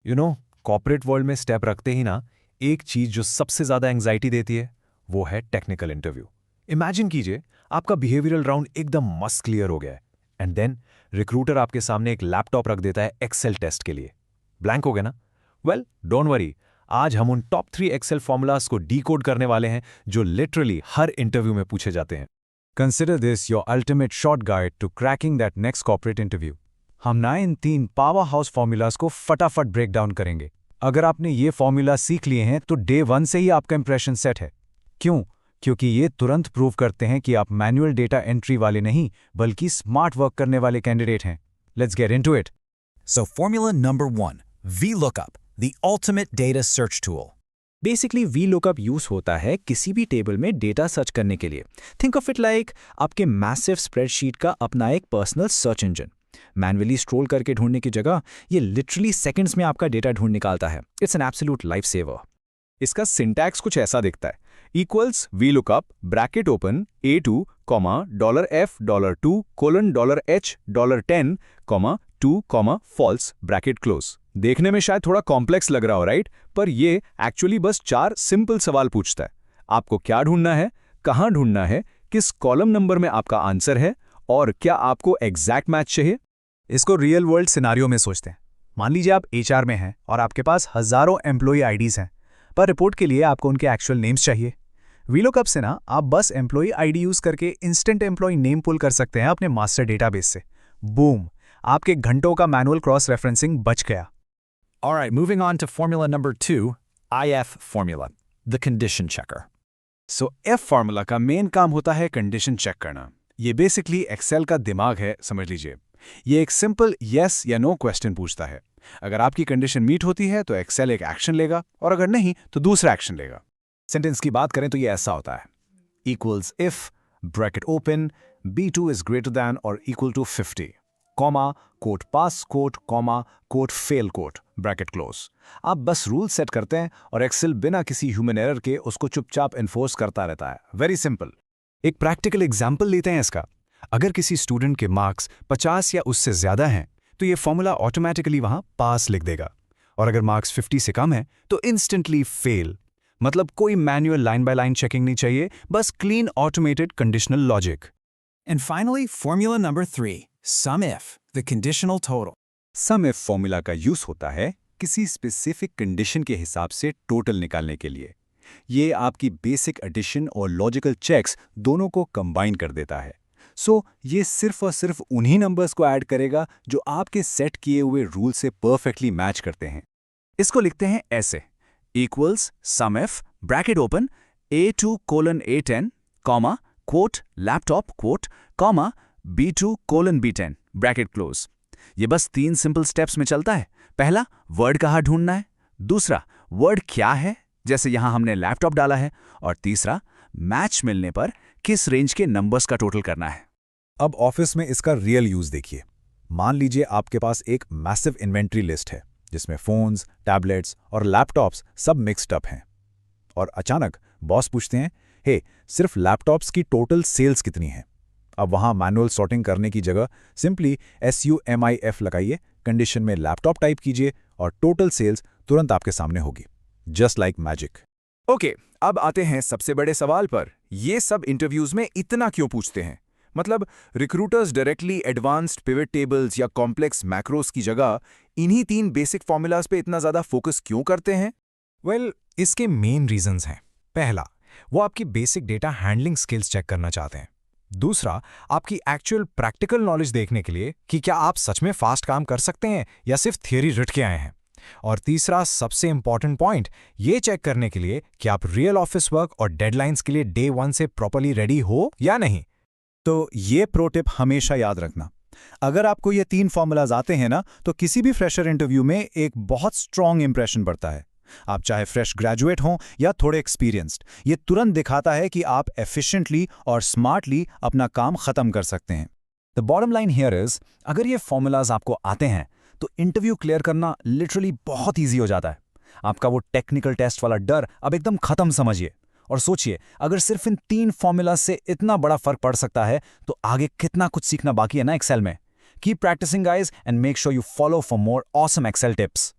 Corporate world में step रखते ही ना एक चीज जो सबसे ज्यादा एंग्जाइटी देती है वो है टेक्निकल इंटरव्यू। इमेजिन कीजिए आपका बिहेवियरल राउंड एकदम मस्त क्लियर हो गया है एंड देन रिक्रूटर आपके सामने एक लैपटॉप रख देता है एक्सेल टेस्ट के लिए। ब्लैंक हो गया ना? वेल डोंट वरी, आज हम उन टॉप 3 एक्सेल फॉर्मूलाज को डीकोड करने वाले हैं जो लिटरली हर इंटरव्यू में पूछे जाते हैं। Consider this your ultimate short guide to cracking that next corporate interview. हम ना इन 3 पावर हाउस फॉर्मूलाज को फटाफट ब्रेक डाउन करेंगे। अगर आपने ये फॉर्मूला सीख लिए हैं तो डे 1 से ही आपका इंप्रेशन सेट है। क्यों? क्योंकि ये तुरंत प्रूव करते हैं कि आप मैनुअल डेटा एंट्री वाले नहीं बल्कि स्मार्ट वर्क करने वाले कैंडिडेट हैं। Let's get into it. So formula number 1, VLOOKUP, the ultimate data search tool. Basically VLOOKUP use होता है किसी भी टेबल में डेटा सर्च करने के लिए। थिंक ऑफ इट लाइक आपके मैसिव स्प्रेडशीट का अपना एक personal search engine. Manually scroll करके ढूंढने की जगह ये लिटरली सेकंड्स में आपका डेटा ढूंढ निकालता है। It's an absolute life saver. इसका सिंटैक्स कुछ ऐसा दिखता है, equals VLOOKUP bracket open A2, $F, $2, $H, $10, $2, false bracket close. देखने में शायद थोड़ा कॉम्प्लेक्स लग रहा हो, राइट? पर ये एक्चुअली बस 4 सिंपल सवाल पूछता है। आपको क्या ढूंढना है, कहाँ ढूंढना है, किस कॉलम नंबर में आपका आंसर है और क्या आपको एग्जैक्ट मैच चाहिए। इसको रियल वर्ल्ड सिनारियो में सोचते हैं। मान लीजिए आप HR में हैं और आपके पास हजारों एम्प्लॉई आईडीज हैं, पर रिपोर्ट के लिए आपको उनके एक्चुअल नेम्स चाहिए। VLOOKUP से ना आप बस एम्प्लॉई आईडी यूज करके इंस्टेंट एम्प्लॉई नेम पुल कर सकते हैं अपने मास्टर डेटाबेस से। बूम, आपके घंटों का मैनुअल क्रॉस रेफरेंसिंग बच गया। Alright, moving on to formula number 2, IF formula, the condition checker. So F formula का मेन काम होता है कंडीशन चेक करना। ये बेसिकली एक्सेल का दिमाग है, समझ लीजिए। ये एक सिंपल येस या नो क्वेश्चन पूछता है। अगर आपकी कंडीशन मीट होती है तो एक्सेल एक एक्शन लेगा और अगर नहीं तो दूसरा एक्शन लेगा। सेंटेंस की बात करें तो ये ऐसा होता है, equals if bracket open B2 is greater than और equal to 50, comma quote pass quote comma quote fail quote bracket close. आप बस रूल सेट करते हैं और एक्सेल बिना किसी ह्यूमन एरर के उसको चुपचाप एनफोर्स करता रहता है। Very simple. एक प्रैक्टिकल एग्जाम्पल लेते हैं इसका। अगर किसी स्टूडेंट के मार्क्स 50 या उससे ज्यादा हैं तो ये फॉर्मूला ऑटोमेटिकली वहां पास लिख देगा, और अगर मार्क्स 50 से कम है तो इंस्टेंटली फेल। मतलब कोई manual line by line checking नहीं चाहिए, बस clean automated conditional logic. And finally, formula number 3, SUMIF, the conditional total. Sum if formula का यूज होता है किसी स्पेसिफिक कंडीशन के हिसाब से टोटल निकालने के लिए। ये आपकी बेसिक एडिशन और लॉजिकल चेक्स दोनों को कंबाइन कर देता है। सो ये सिर्फ और सिर्फ उन्हीं नंबर्स को ऐड करेगा जो आपके सेट किए हुए रूल से परफेक्टली मैच करते हैं। इसको लिखते हैं ऐसे, equals sum if bracket open A2 A10, comma quote laptop quote comma B2 B10 bracket close. ये बस 3 सिंपल स्टेप्स में चलता है। पहला, वर्ड कहाँ ढूंढना है, दूसरा, वर्ड क्या है जैसे यहां हमने लैपटॉप डाला है, और तीसरा, मैच मिलने पर किस रेंज के नंबर्स का टोटल करना है। अब ऑफिस में इसका रियल यूज देखिए। मान लीजिए आपके पास एक मैसिव इन्वेंट्री लिस्ट है जिसमें फोन्स, टैबलेट्स और लैपटॉप्स सब मिक्स्ड अप हैं, और अचानक बॉस पूछते हैं, हे सिर्फ लैपटॉप्स की टोटल सेल्स कितनी है। अब वहां मैनुअल सॉर्टिंग करने की जगह सिंपली SUMIF लगाइए, कंडीशन में लैपटॉप टाइप कीजिए और टोटल सेल्स तुरंत आपके सामने होगी, जस्ट लाइक मैजिक। ओके, अब आते हैं सबसे बड़े सवाल पर। ये सब इंटरव्यूज में इतना क्यों पूछते हैं? मतलब recruiters directly advanced pivot tables या कॉम्प्लेक्स मैक्रोस की जगह इन्हीं 3 बेसिक फॉर्मूलाज पे इतना ज्यादा फोकस क्यों करते हैं? वेल, इसके मेन रीजंस हैं। पहला, वो आपकी basic data handling skills check करना चाहते हैं। दूसरा, आपकी एक्चुअल प्रैक्टिकल नॉलेज देखने के लिए कि क्या आप सच में फास्ट काम कर सकते हैं या सिर्फ थियरी रट के आए हैं। और तीसरा, सबसे इंपॉर्टेंट पॉइंट, ये चेक करने के लिए कि आप रियल ऑफिस वर्क और डेडलाइंस के लिए डे 1 से प्रॉपर्ली रेडी हो या नहीं। तो ये प्रो टिप हमेशा याद रखना, अगर आपको ये 3 फॉर्मूलाज आते हैं ना तो किसी भी फ्रेशर इंटरव्यू में एक बहुत स्ट्रांग इंप्रेशन पड़ता है। आप चाहे फ्रेश ग्रेजुएट हों या थोड़े एक्सपीरियंस्ड, ये तुरंत दिखाता है कि आप एफिशिएंटली और स्मार्टली अपना काम खत्म कर सकते हैं। The bottom line here is, अगर ये फॉर्मूलाज आपको आते हैं तो इंटरव्यू क्लियर करना लिटरली बहुत ईजी हो जाता है। आपका वो टेक्निकल टेस्ट वाला डर अब एकदम खत्म समझिए, और सोचिए अगर सिर्फ इन 3 फॉर्मूला से इतना बड़ा फर्क पड़ सकता है तो आगे कितना कुछ सीखना बाकी है ना एक्सेल में। Keep practicing guys and make sure you follow for more awesome Excel tips.